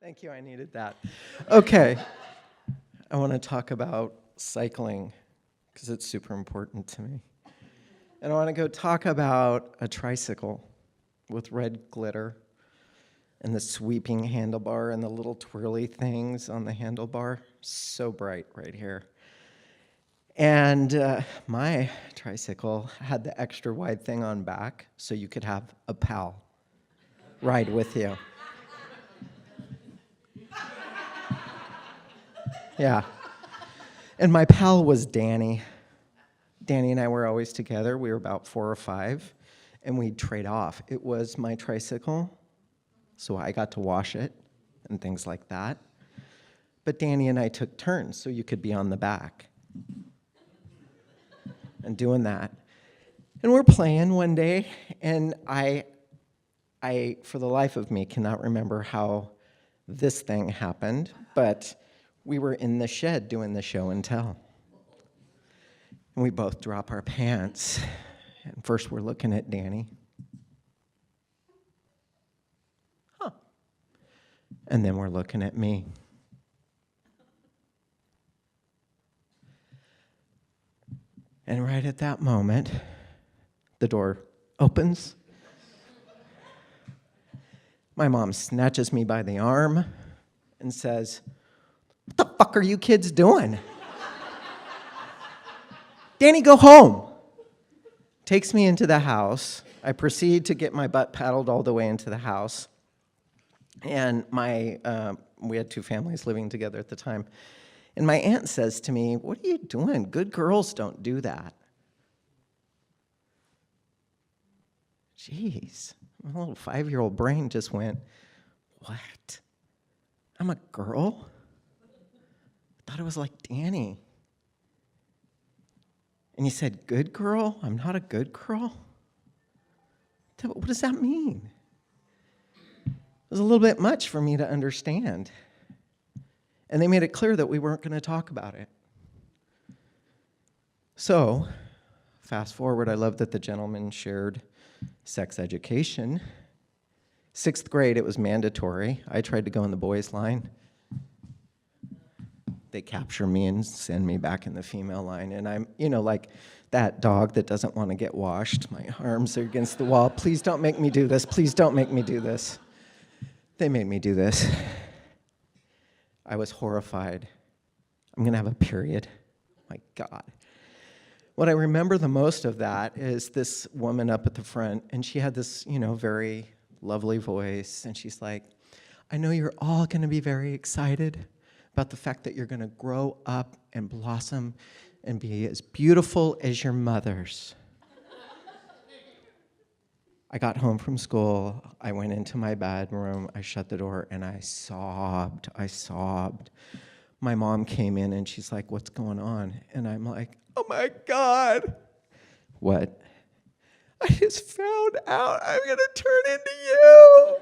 Thank you, I needed that. Okay, I want to talk about cycling because it's super important to me. And I want to go talk about a tricycle with red glitter and the sweeping handlebar and the little twirly things on the handlebar. So bright right here. And my tricycle had the extra wide thing on back so you could have a pal ride with you. Yeah. And my pal was Danny. Danny and I were always together. We were about 4 or 5, and we'd trade off. It was my tricycle, so I got to wash it and things like that. But Danny and I took turns, so you could be on the back and doing that. And we're playing one day, and I, for the life of me, cannot remember how this thing happened, but we were in the shed doing the show and tell. And we both drop our pants. And first we're looking at Danny. Huh. And then we're looking at me. And right at that moment, the door opens. My mom snatches me by the arm and says, "What the fuck are you kids doing? Danny, go home." Takes me into the house. I proceed to get my butt paddled all the way into the house. And we had 2 families living together at the time. And my aunt says to me, "What are you doing? Good girls don't do that." Jeez, my little 5-year-old brain just went, "What? I'm a girl? I thought it was like Danny." And he said, "Good girl? I'm not a good girl?" What does that mean? It was a little bit much for me to understand. And they made it clear that we weren't going to talk about it. So, fast forward, I love that the gentleman shared sex education. 6th grade, it was mandatory. I tried to go in the boys' line. They capture me and send me back in the female line. And I'm, like that dog that doesn't want to get washed. My arms are against the wall. Please don't make me do this. Please don't make me do this. They made me do this. I was horrified. I'm going to have a period. My God. What I remember the most of that is this woman up at the front, and she had this, very lovely voice, and she's like, "I know you're all going to be very excited about the fact that you're going to grow up and blossom and be as beautiful as your mothers." I got home from school, I went into my bedroom, I shut the door, and I sobbed. My mom came in, and she's like, "What's going on?" And I'm like, "Oh my God." "What?" "I just found out I'm going to turn into you.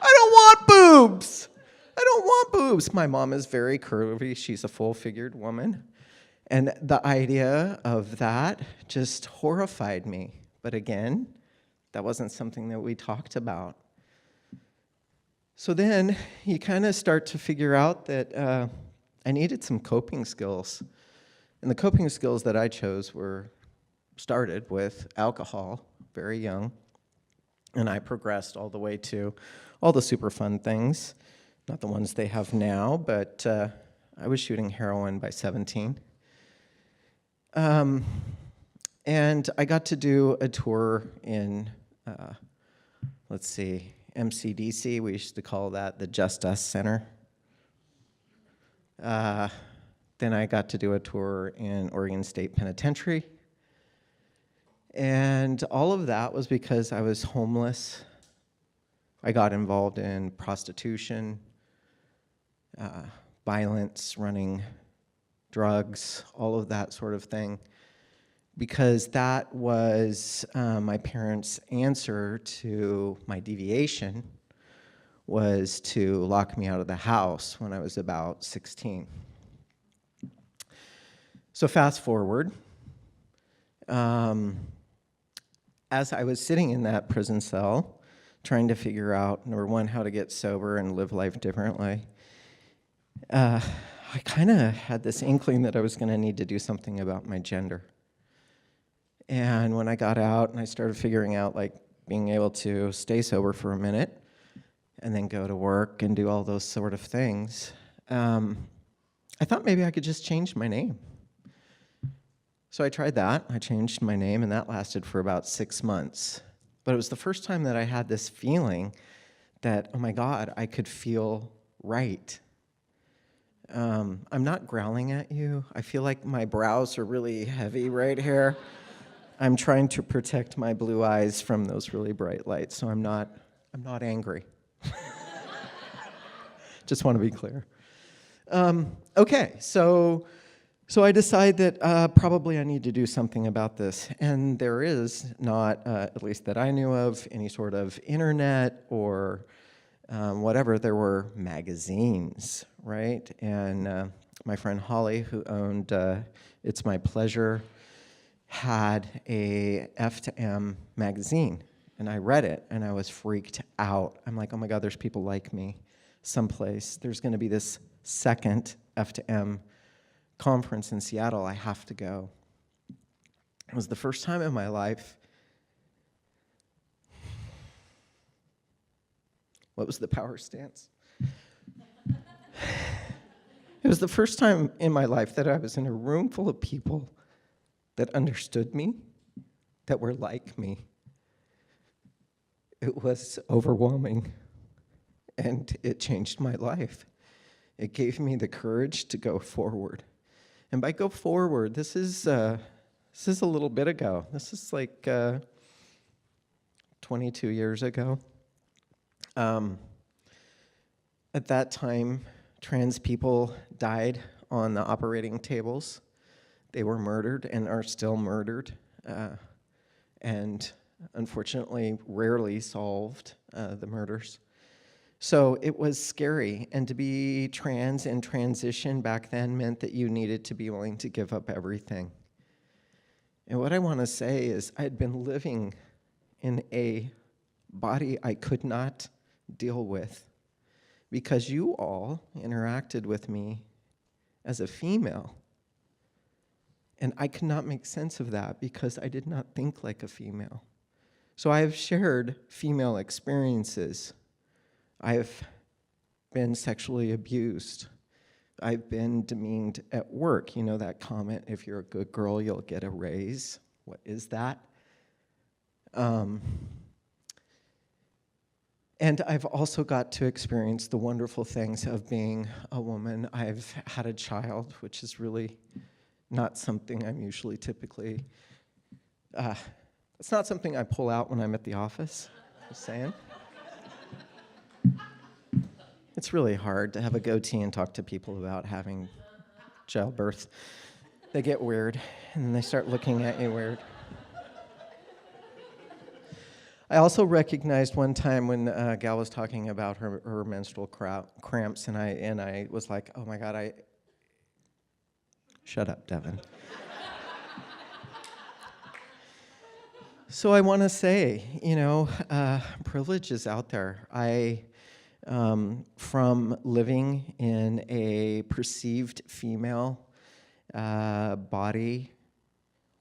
I don't want boobs. I don't want boobs." My mom is very curvy. She's a full-figured woman. And the idea of that just horrified me. But again, that wasn't something that we talked about. So then you kind of start to figure out that I needed some coping skills. And the coping skills that I chose started with alcohol, very young. And I progressed all the way to all the super fun things. Not the ones they have now, but I was shooting heroin by 17. And I got to do a tour in, MCDC. We used to call that the Just Us Center. Then I got to do a tour in Oregon State Penitentiary. And all of that was because I was homeless. I got involved in prostitution, violence, running drugs, all of that sort of thing, because that was my parents' answer to my deviation, was to lock me out of the house when I was about 16. So fast forward, as I was sitting in that prison cell, trying to figure out, number one, how to get sober and live life differently, I kind of had this inkling that I was going to need to do something about my gender. And when I got out and I started figuring out, like, being able to stay sober for a minute and then go to work and do all those sort of things, I thought maybe I could just change my name. So I tried that. I changed my name, and that lasted for about 6 months. But it was the first time that I had this feeling that, oh my God, I could feel right. I'm not growling at you. I feel like my brows are really heavy right here. I'm trying to protect my blue eyes from those really bright lights, so I'm not angry. Just want to be clear. Okay, so I decide that probably I need to do something about this, and there is not, at least that I knew of, any sort of internet or whatever. There were magazines, right? And my friend Holly, who owned It's My Pleasure, had a F to M magazine, and I read it, and I was freaked out. I'm like, oh my God, there's people like me someplace. There's going to be this second F to M conference in Seattle. I have to go. It was the first time in my life. What was the power stance? It was the first time in my life that I was in a room full of people that understood me, that were like me. It was overwhelming, and it changed my life. It gave me the courage to go forward. And by go forward, this is a little bit ago. This is like 22 years ago. At that time, trans people died on the operating tables. They were murdered and are still murdered, and unfortunately rarely solved, the murders. So it was scary, and to be trans and transition back then meant that you needed to be willing to give up everything. And what I want to say is I had been living in a body I could not deal with because you all interacted with me as a female. And I could not make sense of that because I did not think like a female. So I have shared female experiences. I've been sexually abused. I've been demeaned at work. You know that comment, if you're a good girl, you'll get a raise. What is that? And I've also got to experience the wonderful things of being a woman. I've had a child, which is really not something I'm usually typically, it's not something I pull out when I'm at the office, just saying. It's really hard to have a goatee and talk to people about having childbirth. They get weird, and then they start looking at you weird. I also recognized one time when a gal was talking about her menstrual cramps, and I was like, oh my God, shut up, Devan. So I want to say, privilege is out there. From living in a perceived female body,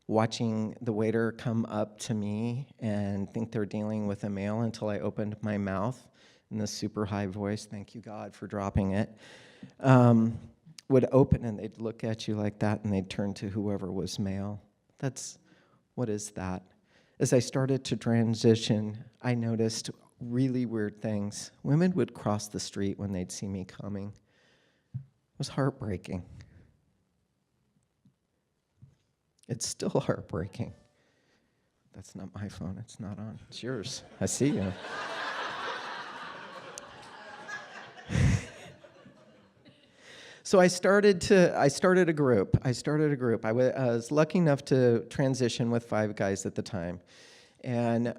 watching the waiter come up to me and think they're dealing with a male until I opened my mouth in this super high voice, thank you God for dropping it, would open and they'd look at you like that and they'd turn to whoever was male. What is that? As I started to transition, I noticed really weird things. Women would cross the street when they'd see me coming. It was heartbreaking. It's still heartbreaking. That's not my phone. It's not on. It's yours. I see you. So I started a group. I was lucky enough to transition with 5 guys at the time. And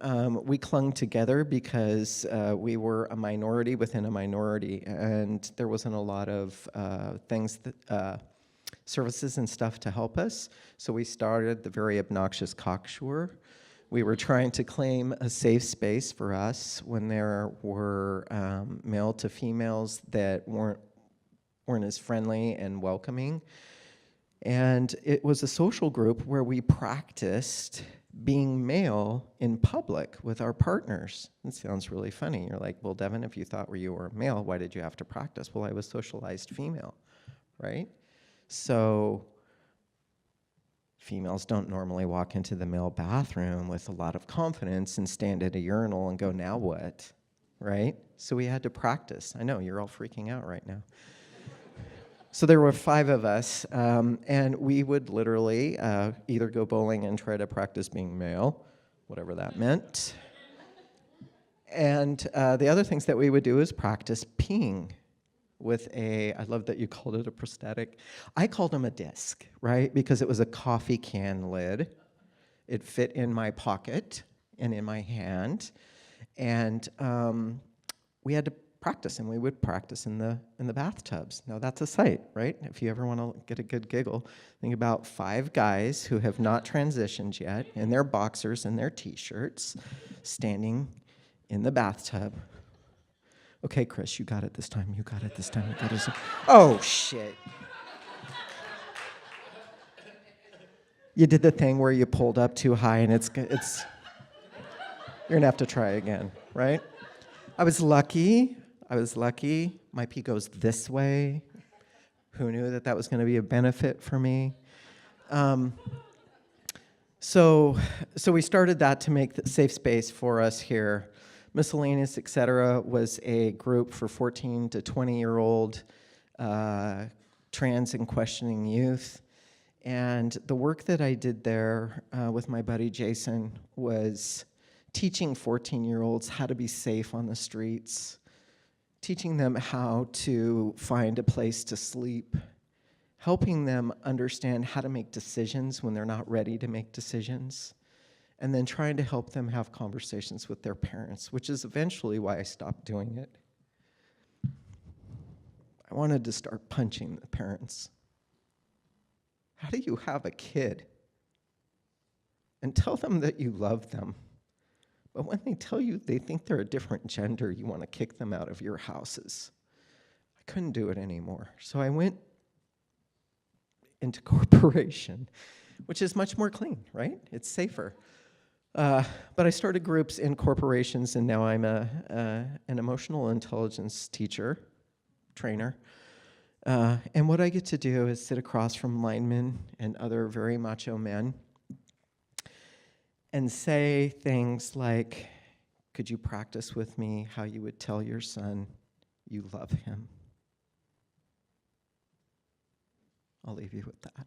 we clung together because we were a minority within a minority, and there wasn't a lot of services and stuff to help us. So we started the very obnoxious cocksure, We were trying to claim a safe space for us when there were male to females that weren't as friendly and welcoming. And it was a social group where we practiced being male in public with our partners. It sounds really funny. You're like, well, Devan, if you thought you were male, why did you have to practice? Well, I was socialized female, right? So females don't normally walk into the male bathroom with a lot of confidence and stand at a urinal and go, now what, right? So we had to practice. I know, you're all freaking out right now. So there were 5 of us, and we would literally either go bowling and try to practice being male, whatever that meant. And the other things that we would do is practice peeing with I love that you called it a prosthetic. I called them a disc, right? Because it was a coffee can lid. It fit in my pocket and in my hand. And we had to practice, and we would practice in the bathtubs. Now that's a sight, right? If you ever want to get a good giggle, think about 5 guys who have not transitioned yet in their boxers and their t-shirts standing in the bathtub. Okay, Chris, you got it this time. You got it this time. You got it this time. Oh, shit. You did the thing where you pulled up too high, and it's you're going to have to try again, right? I was lucky. My pee goes this way. Who knew that was going to be a benefit for me? So we started that to make the safe space for us here. Miscellaneous, etc., was a group for 14 to 20-year-old trans and questioning youth. And the work that I did there with my buddy Jason was teaching 14-year-olds how to be safe on the streets, teaching them how to find a place to sleep, helping them understand how to make decisions when they're not ready to make decisions, and then trying to help them have conversations with their parents, which is eventually why I stopped doing it. I wanted to start punching the parents. How do you have a kid and tell them that you love them, but when they tell you they think they're a different gender, you want to kick them out of your houses? I couldn't do it anymore. So I went into corporation, which is much more clean, right? It's safer. But I started groups in corporations, and now I'm an emotional intelligence teacher, trainer. And what I get to do is sit across from linemen and other very macho men and say things like, could you practice with me how you would tell your son you love him? I'll leave you with that.